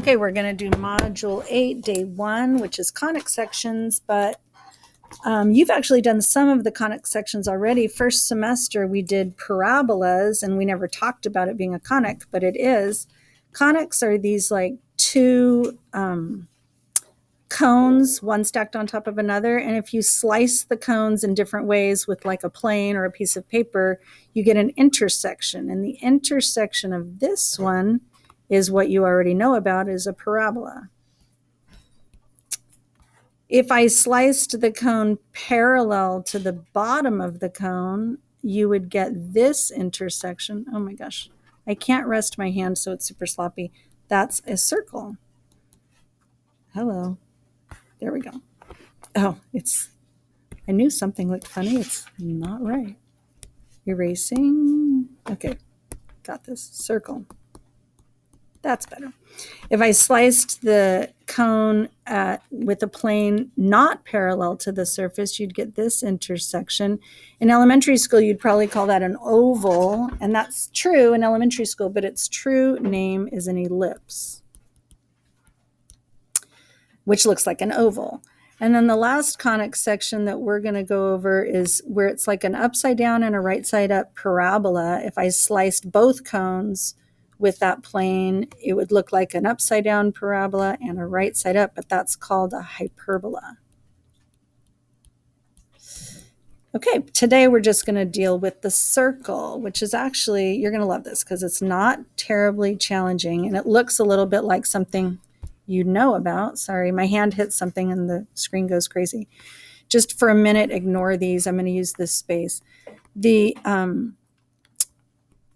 Okay, we're going to do Module 8, Day 1, which is conic sections, but you've actually done some of the conic sections already. First semester, we did parabolas, and we never talked about it being a conic, but it is. Conics are these like two cones, one stacked on top of another, and if you slice the cones in different ways with like a plane or a piece of paper, you get an intersection, and the intersection of this one is what you already know about, is a parabola. If I sliced the cone parallel to the bottom of the cone, you would get this intersection. Oh my gosh, I can't rest my hand, so it's super sloppy. That's a circle. Hello. There we go. Oh, I knew something looked funny. It's not right. Erasing. Okay, got this. Circle. That's better. If I sliced the cone with a plane not parallel to the surface, you'd get this intersection. In elementary school, you'd probably call that an oval, and that's true in elementary school, but its true name is an ellipse, which looks like an oval. And then the last conic section that we're going to go over is where it's like an upside down and a right side up parabola. If I sliced both cones with that plane, it would look like an upside down parabola and a right side up, but that's called a hyperbola. Okay, today we're just going to deal with the circle, which is actually, you're going to love this because it's not terribly challenging, and it looks a little bit like something you know about. Sorry, my hand hit something and the screen goes crazy. Just for a minute, ignore these. I'm going to use this space.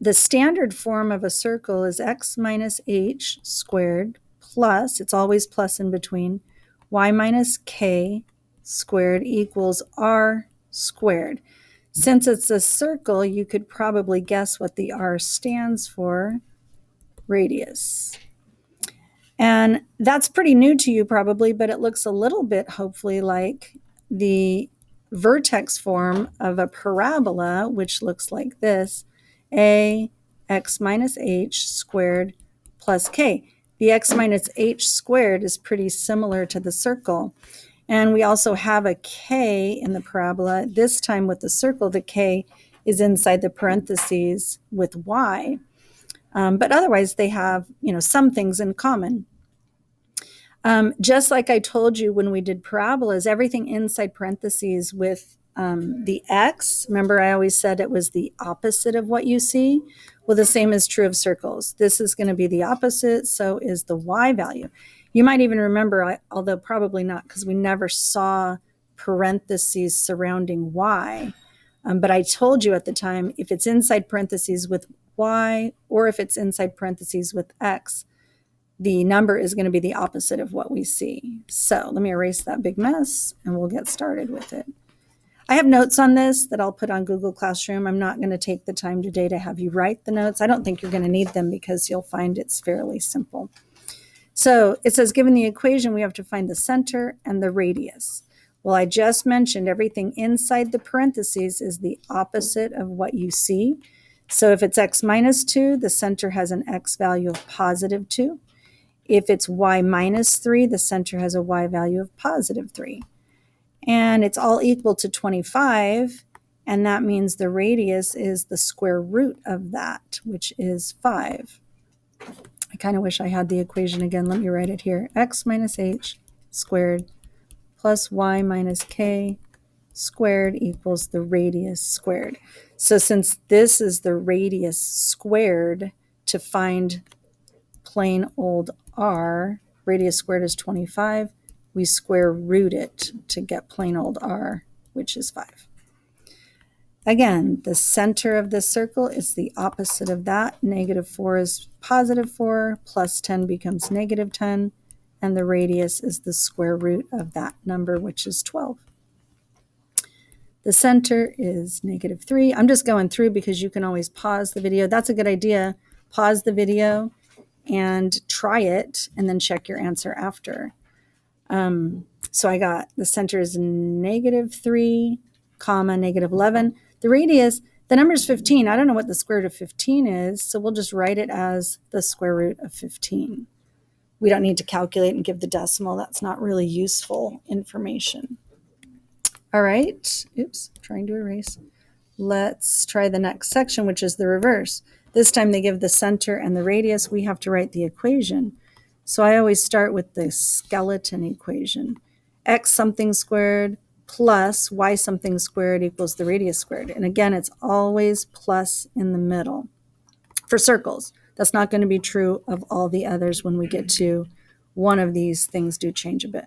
The standard form of a circle is x minus h squared plus, it's always plus in between, y minus k squared equals r squared. Since it's a circle, you could probably guess what the r stands for: radius. And that's pretty new to you probably, but it looks a little bit, hopefully, like the vertex form of a parabola, which looks like this: a x minus h squared plus k. The x minus h squared is pretty similar to the circle. And we also have a k in the parabola. This time with the circle, the k is inside the parentheses with y. But otherwise, they have, some things in common. Just like I told you when we did parabolas, everything inside parentheses with the x, remember I always said it was the opposite of what you see? Well, the same is true of circles. This is going to be the opposite, so is the y value. You might even remember, although probably not, because we never saw parentheses surrounding y. But I told you at the time, if it's inside parentheses with y, or if it's inside parentheses with x, the number is going to be the opposite of what we see. So let me erase that big mess and we'll get started with it. I have notes on this that I'll put on Google Classroom. I'm not going to take the time today to have you write the notes. I don't think you're going to need them because you'll find it's fairly simple. So it says, given the equation, we have to find the center and the radius. Well, I just mentioned everything inside the parentheses is the opposite of what you see. So if it's x minus 2, the center has an x value of positive 2. If it's y minus 3, the center has a y value of positive 3. And it's all equal to 25, and that means the radius is the square root of that, which is 5. I kind of wish I had the equation again. Let me write it here. X minus h squared plus y minus k squared equals the radius squared. So since this is the radius squared, to find plain old r, radius squared is 25. We square root it to get plain old r, which is 5. Again, the center of the circle is the opposite of that. Negative 4 is positive 4, plus 10 becomes negative 10, and the radius is the square root of that number, which is 12. The center is negative 3. I'm just going through because you can always pause the video. That's a good idea. Pause the video and try it, and then check your answer after. So I got the center is negative 3, comma, negative 11. The radius, the number is 15. I don't know what the square root of 15 is, so we'll just write it as the square root of 15. we don't need to calculate and give the decimal. That's not really useful information. All right. Oops, trying to erase. Let's try the next section, which is the reverse. This time they give the center and the radius. We have to write the equation. So I always start with the skeleton equation. X something squared plus y something squared equals the radius squared. And again, it's always plus in the middle for circles. That's not going to be true of all the others. When we get to one of these, things do change a bit.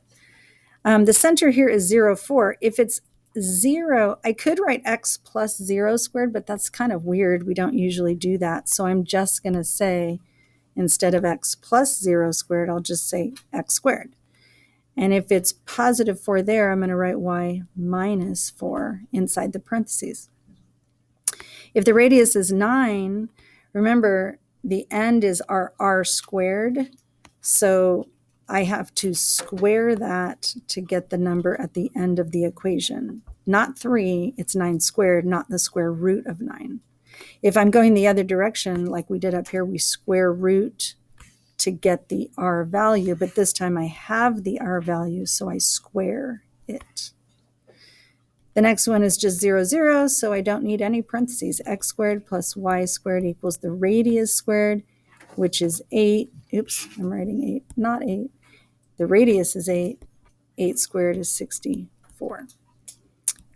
The center here is 0, 4. If it's 0, I could write x plus 0 squared, but that's kind of weird. We don't usually do that. So I'm just going to say, instead of x plus 0 squared, I'll just say x squared. And if it's positive 4 there, I'm going to write y minus 4 inside the parentheses. If the radius is 9, remember the end is our r squared. So I have to square that to get the number at the end of the equation. Not 3, it's 9 squared, not the square root of 9. If I'm going the other direction, like we did up here, we square root to get the r value, but this time I have the r value, so I square it. The next one is just 0, 0, so I don't need any parentheses. X squared plus y squared equals the radius squared, which is 8. Oops, I'm writing 8, not 8. The radius is 8. 8 squared is 64.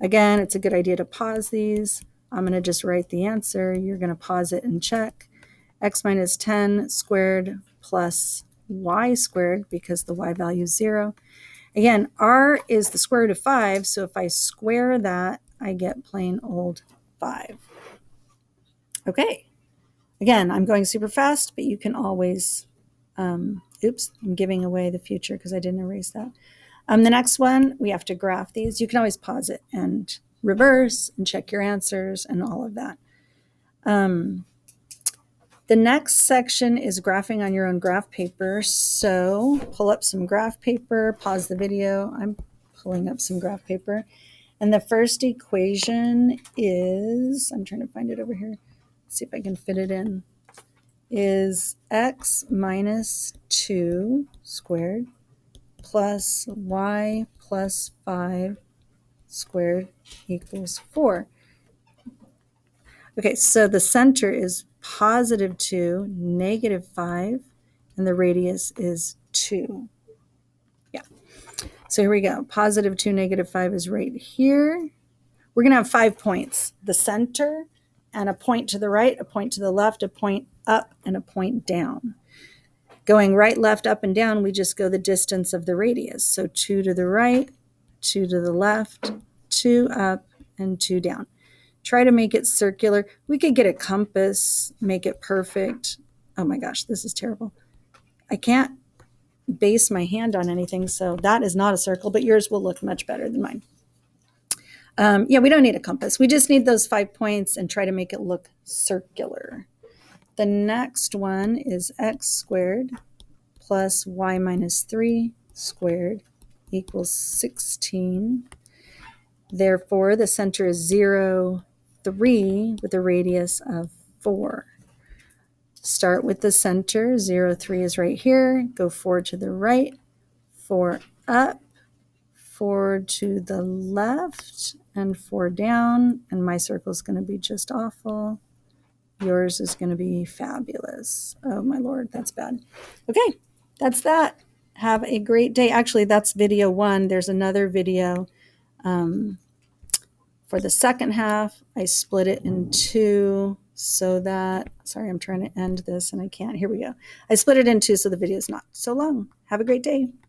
Again, it's a good idea to pause these. I'm going to just write the answer. You're going to pause it and check. X minus 10 squared plus y squared, because the y value is 0. Again, r is the square root of 5, so if I square that, I get plain old 5. Okay. Again, I'm going super fast, but you can always, oops, I'm giving away the future because I didn't erase that. The next one, we have to graph these. You can always pause it and reverse and check your answers and all of that. The next section is graphing on your own graph paper. So pull up some graph paper, pause the video. I'm pulling up some graph paper. And the first equation is, I'm trying to find it over here. Let's see if I can fit it in, is x minus 2 squared plus y plus 5 squared equals 4. Okay, so the center is positive 2, negative 5, and the radius is 2. Yeah. So here we go. Positive 2, negative 5 is right here. We're going to have 5 points. The center and a point to the right, a point to the left, a point up, and a point down. Going right, left, up, and down, we just go the distance of the radius. So 2 to the right, 2 to the left, 2 up, and 2 down. Try to make it circular. We could get a compass, make it perfect. Oh my gosh, this is terrible. I can't base my hand on anything, so that is not a circle, but yours will look much better than mine. Yeah, we don't need a compass. We just need those 5 points and try to make it look circular. The next one is x squared plus y minus 3 squared equals 16. Therefore, the center is 0, 3 with a radius of 4. Start with the center. 0, 3 is right here. Go 4 to the right, 4 up, 4 to the left, and 4 down. And my circle is going to be just awful. Yours is going to be fabulous. Oh my Lord, that's bad. Okay, that's that. Have a great day. Actually, that's video 1. There's another video for the second half. I split it in 2 so that, sorry, I'm trying to end this and I can't. Here we go. I split it in 2 so the video is not so long. Have a great day.